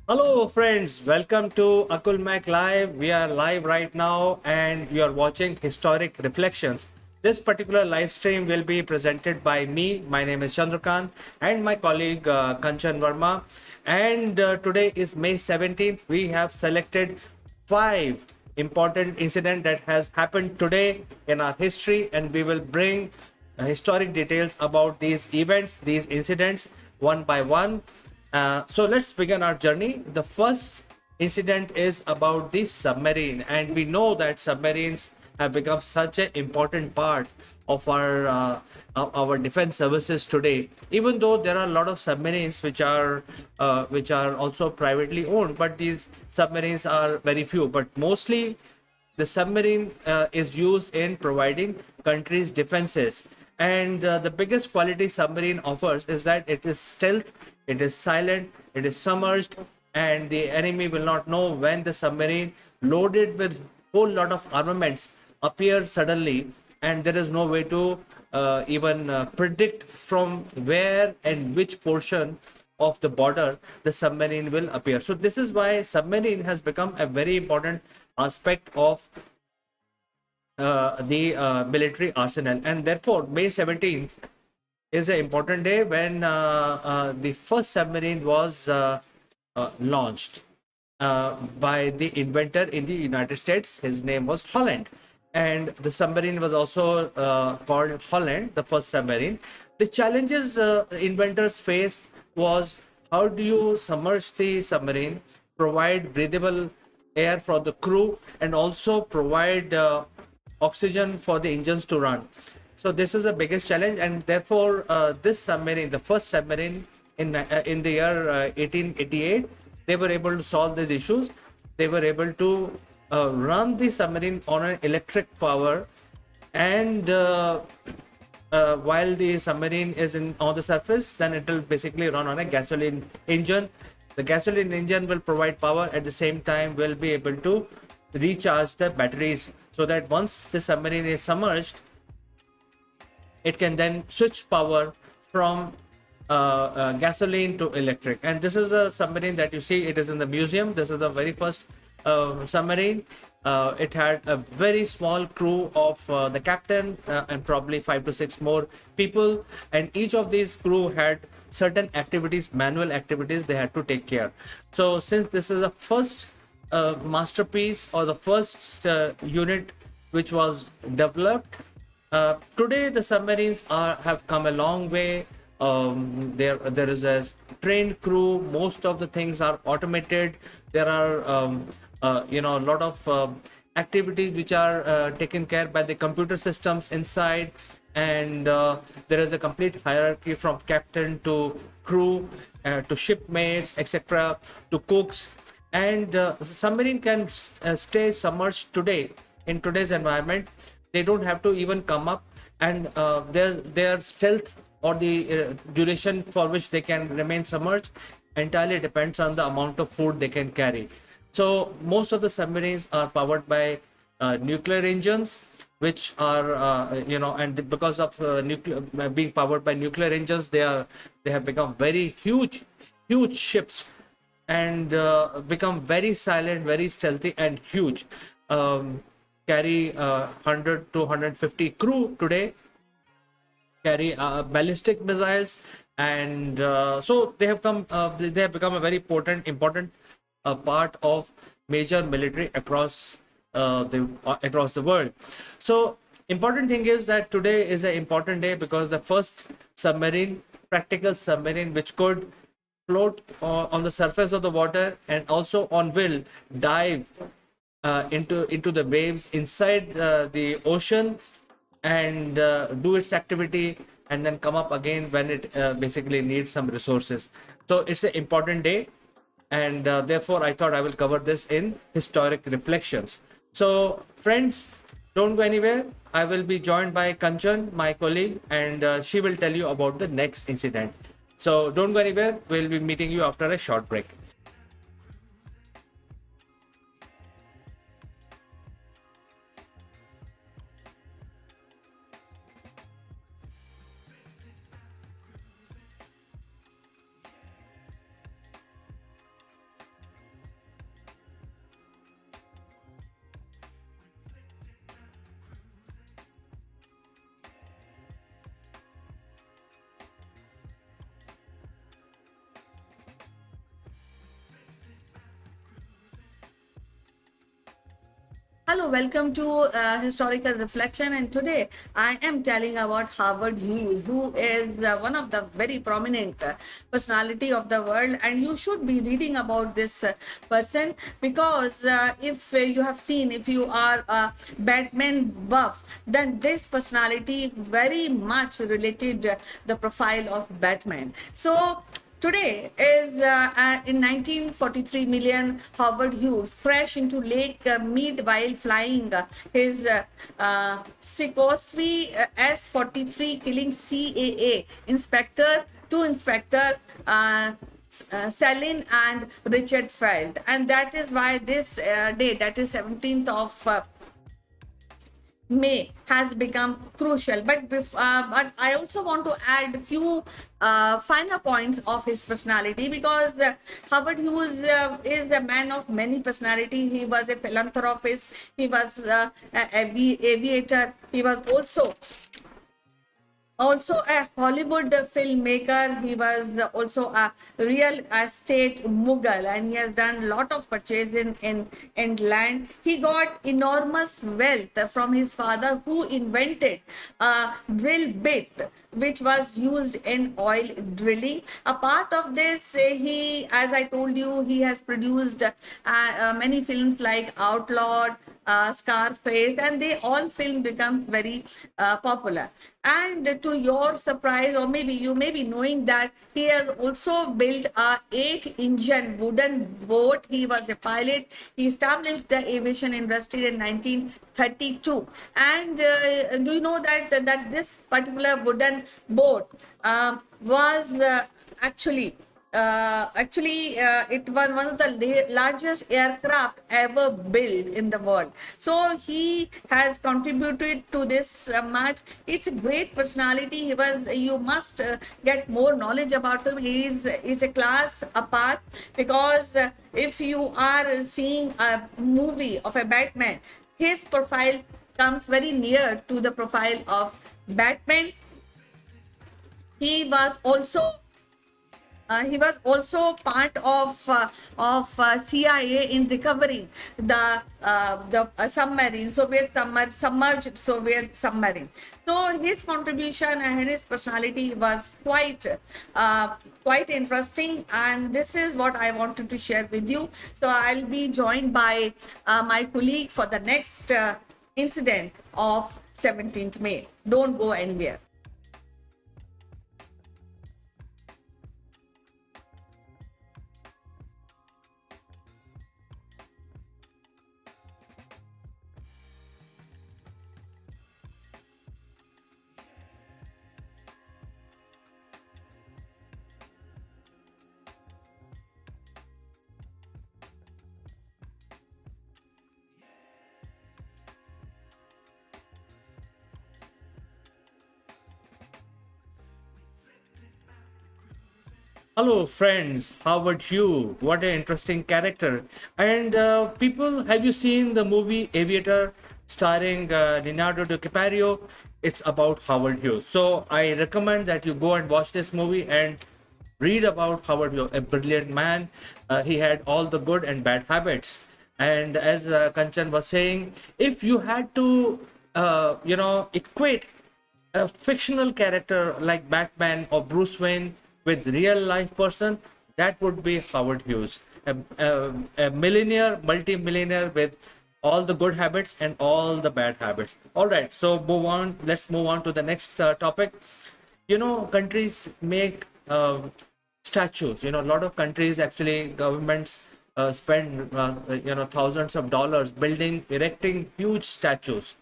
Hello, friends. Welcome to Akul Mac Live. We are live right now and you are watching Historic Reflections. This particular live stream will be presented by me. My name is Chandrakant and my colleague Kanchan Verma. And today is May 17th. We have selected five important incidents that has happened today in our history, and we will bring historic details about these events, these incidents, one by one. So let's begin our journey. The first incident is about the submarine, and we know that submarines have become such an important part of our defense services today. Even though there are a lot of submarines which are also privately owned, but these submarines are very few. But mostly the submarine is used in providing countries' defenses. And the biggest quality submarine offers is that it is stealth, it is silent, it is submerged, and the enemy will not know when the submarine loaded with whole lot of armaments appear suddenly, and there is no way to even predict from where and which portion of the border the submarine will appear. So this is why submarine has become a very important aspect of the military arsenal, and therefore May 17th is an important day when the first submarine was launched by the inventor in the United States. His name was Holland, and the submarine was also called Holland, the first submarine. The challenges inventors faced was, how do you submerge the submarine, provide breathable air for the crew, and also provide oxygen for the engines to run. So this is the biggest challenge, and therefore this submarine, the first submarine in the year 1888, they were able to solve these issues. They were able to run the submarine on an electric power, and while the submarine is on the surface, then it will basically run on a gasoline engine. The gasoline engine will provide power, at the same time will be able to recharge the batteries, so that once the submarine is submerged, it can then switch power from gasoline to electric. And this is a submarine that you see, it is in the museum. This is the very first submarine. It had a very small crew of the captain and probably 5 to 6 more people, and each of these crew had certain activities, manual activities they had to take care. So since this is the first masterpiece, or the first unit which was developed, today the submarines have come a long way. There is a trained crew. Most of the things are automated. There are a lot of activities which are taken care by the computer systems inside, and there is a complete hierarchy from captain to crew to shipmates, etc., to cooks. And the submarine can stay submerged today in today's environment. They don't have to even come up, and their stealth, or the duration for which they can remain submerged, entirely depends on the amount of food they can carry. So most of the submarines are powered by nuclear engines, which are and because of nuclear being powered by nuclear engines, they have become very huge ships, and become very silent, very stealthy, and huge. Carry 100 to 150 crew today, carry ballistic missiles, and so they have become a very important part of major military across the world. So important thing is that today is an important day because the first submarine, practical submarine, which could float on the surface of the water and also on will dive into the waves inside the ocean, and do its activity, and then come up again when it basically needs some resources. So it's an important day, and therefore I thought I will cover this in historic reflections. So friends, don't go anywhere. I will be joined by Kanchan, my colleague, and she will tell you about the next incident. So don't go anywhere. We'll be meeting you after a short break. Hello, welcome to Historical Reflection. And today I am telling about Howard Hughes, who is one of the very prominent personality of the world. And you should be reading about this person because if you have seen, if you are a Batman buff, then this personality very much related the profile of Batman. So today is in 1943, Howard Hughes crashed into Lake Mead while flying his Sikorsky S-43, killing CAA inspector, two inspector. Celine and Richard Feld, and that is why this day, that is 17th of May, has become crucial. But I also want to add a few finer points of his personality, because Howard Hughes is the man of many personality. He was a philanthropist. He was an aviator. He was also a Hollywood filmmaker. He was also a real estate mogul, and he has done a lot of purchase in land. He got enormous wealth from his father, who invented a drill bit which was used in oil drilling. A part of this, he, as I told you, he has produced many films like Outlawed, Scarface, and they all film becomes very popular. And to your surprise, or maybe you may be knowing that he has also built a 8-engine wooden boat. He was a pilot. He established the aviation industry in 1932. And do you know that this particular wooden boat was it was one of the largest aircraft ever built in the world. So he has contributed to this much. It's a great personality. You must get more knowledge about him. He's a class apart, because if you are seeing a movie of a Batman, his profile comes very near to the profile of Batman. He was also part of CIA in recovering the submarine, submerged Soviet submarine. So his contribution and his personality was quite interesting, and this is what I wanted to share with you. So I'll be joined by my colleague for the next incident of 17th May. Don't go anywhere. Hello, friends. Howard Hughes. What an interesting character. And people, have you seen the movie Aviator starring Leonardo DiCaprio? It's about Howard Hughes. So I recommend that you go and watch this movie and read about Howard Hughes, a brilliant man. He had all the good and bad habits. And as Kanchan was saying, if you had to, equate a fictional character like Batman or Bruce Wayne with real life person, that would be Howard Hughes, a millionaire, multi-millionaire with all the good habits and all the bad habits. All right, so move on. Let's move on to the next topic. Countries make statues. A lot of countries, actually, governments spend thousands of dollars erecting huge statues.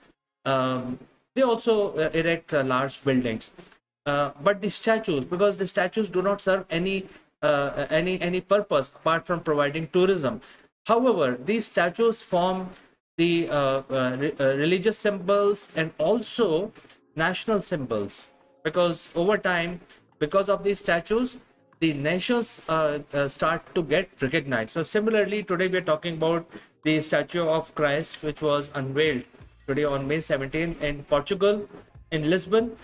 They also erect large buildings. But the statues, because the statues do not serve any purpose apart from providing tourism. However, these statues form the religious symbols and also national symbols, because over time, because of these statues, the nations start to get recognized. So similarly, today we are talking about the statue of Christ, which was unveiled today on May 17th in Portugal, in Lisbon.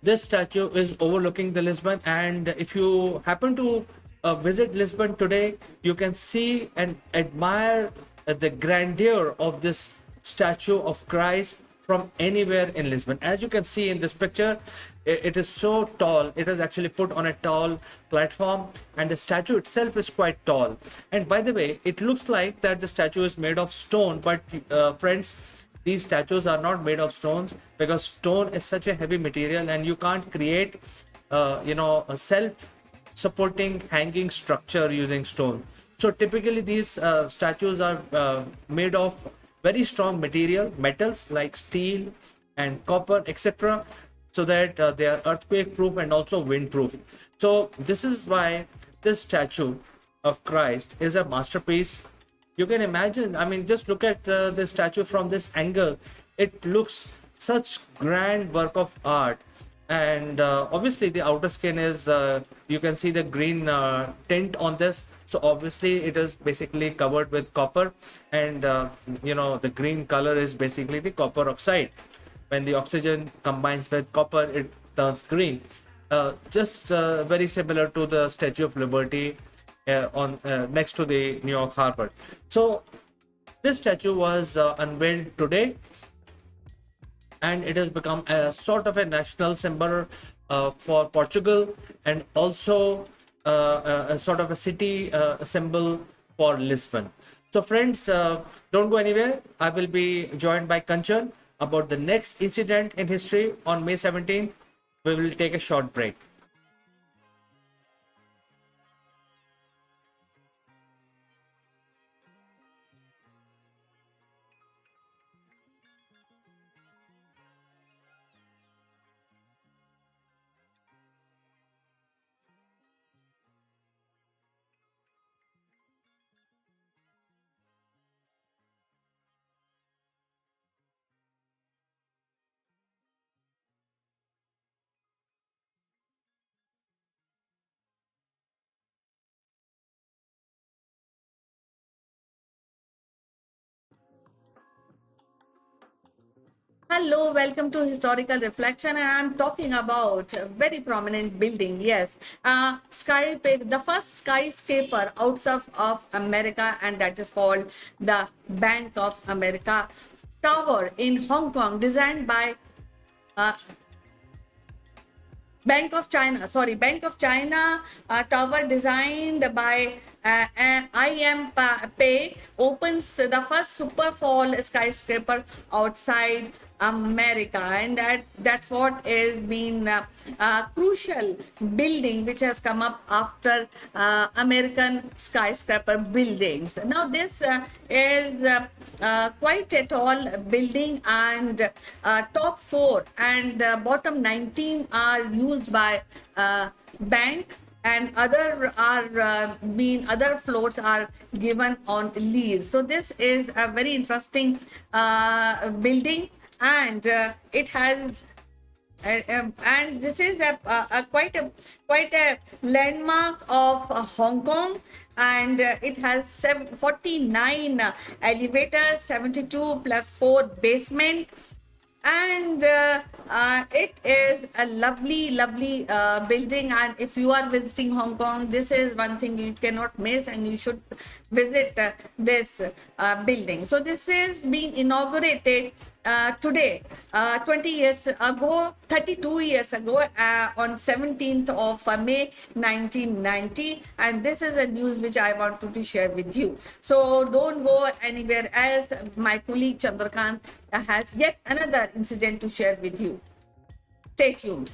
This statue is overlooking the Lisbon, and if you happen to visit Lisbon today, you can see and admire the grandeur of this statue of Christ from anywhere in Lisbon. As you can see in this picture, it is so tall. It is actually put on a tall platform, and the statue itself is quite tall. And by the way, it looks like that the statue is made of stone, but friends, these statues are not made of stones, because stone is such a heavy material and you can't create a self-supporting hanging structure using stone. So typically these statues are made of very strong metals like steel and copper, etc., so that they are earthquake proof and also wind proof. So this is why this statue of Christ is a masterpiece. You can imagine, I mean, just look at the statue from this angle. It looks such grand work of art. And obviously the outer skin is, you can see the green tint on this. So obviously it is basically covered with copper, and the green color is basically the copper oxide. When the oxygen combines with copper, it turns green. Just very similar to the Statue of Liberty on next to the New York Harbor. So this statue was unveiled today, and it has become a sort of a national symbol for Portugal, and also a sort of a city symbol for Lisbon. So friends, don't go anywhere. I will be joined by Kanchan about the next incident in history on May 17th. We will take a short break. Hello, welcome to Historical Reflection, and I'm talking about a very prominent building. Yes, the first skyscraper of America, and that is called the Bank of America Tower in Hong Kong, designed by uh, Bank of China tower designed by IM Pei opens the first super tall skyscraper outside America, and that's what is been crucial building which has come up after American skyscraper buildings. Now this is quite a tall building, and top 4 and bottom 19 are used by bank, and other floors are given on lease. So this is a very interesting building, and it has and this is quite a landmark of Hong Kong, and it has 49 elevators, 72 plus 4 basement, and it is a lovely building. And if you are visiting Hong Kong, this is one thing you cannot miss, and you should visit this building. So this is being inaugurated today, 32 years ago, on 17th of May 1990, and this is a news which I wanted to share with you. So don't go anywhere else. My colleague Chandrakant has yet another incident to share with you. Stay tuned.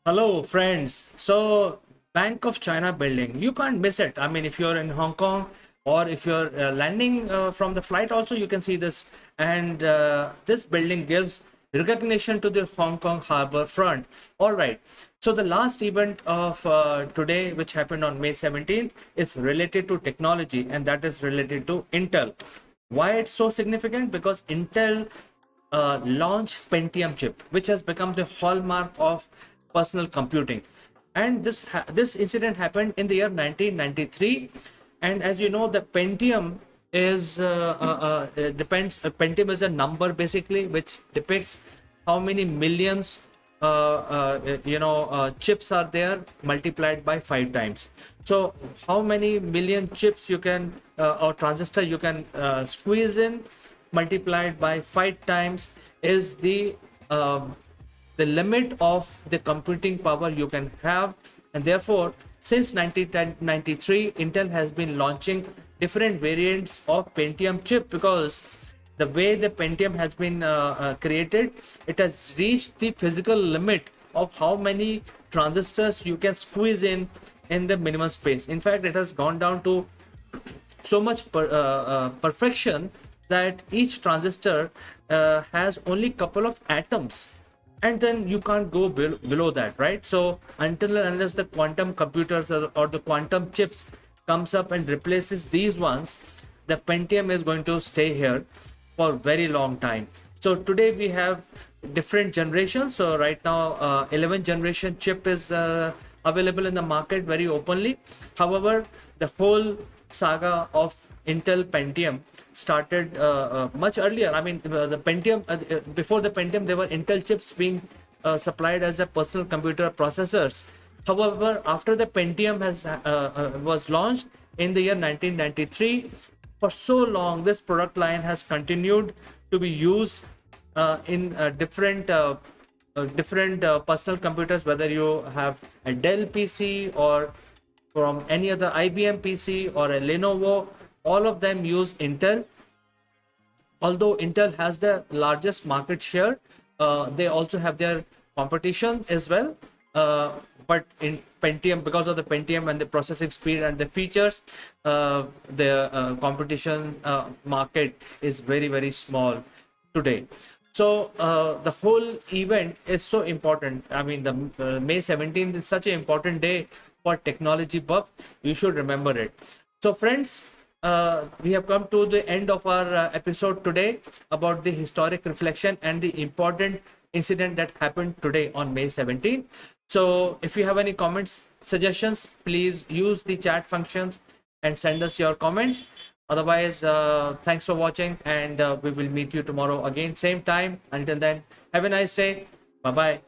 Hello, friends. So, Bank of China building, you can't miss it. I mean, if you're in Hong Kong, or if you're landing from the flight, also you can see this. And this building gives recognition to the Hong Kong harbor front. All right. So the last event of today, which happened on May 17th, is related to technology, and that is related to Intel. Why it's so significant? Because Intel launched Pentium chip, which has become the hallmark of personal computing. And this incident happened in the year 1993. And as you know, the Pentium is depends. Pentium is a number basically, which depicts how many millions chips are there multiplied by 5 times. So how many million chips you can or transistor you can squeeze in multiplied by 5 times is the limit of the computing power you can have. And therefore, since 1993, Intel has been launching different variants of Pentium chip, because the way the Pentium has been created, it has reached the physical limit of how many transistors you can squeeze in the minimum space. In fact, it has gone down to so much perfection that each transistor has only couple of atoms, and then you can't go below that, right? So until and unless the quantum computers or the quantum chips comes up and replaces these ones, the Pentium is going to stay here for very long time. So today we have different generations. So right now 11th generation chip is available in the market very openly. However, the whole saga of Intel Pentium started much earlier. I mean, the Pentium before the Pentium, there were Intel chips being supplied as a personal computer processors. However, after the Pentium was launched in the year 1993, for so long this product line has continued to be used in different personal computers, whether you have a Dell PC or from any other IBM PC or a Lenovo. All of them use Intel. Although Intel has the largest market share, they also have their competition as well. But in Pentium, because of the Pentium and the processing speed and the features, the competition market is very, very small today. So the whole event is so important. I mean, the May 17th is such an important day for technology buff. You should remember it. So friends, we have come to the end of our episode today about the historic reflection and the important incident that happened today on May 17th. So if you have any comments, suggestions, please use the chat functions and send us your comments. Otherwise, thanks for watching, and we will meet you tomorrow again, same time. Until then, have a nice day. Bye bye.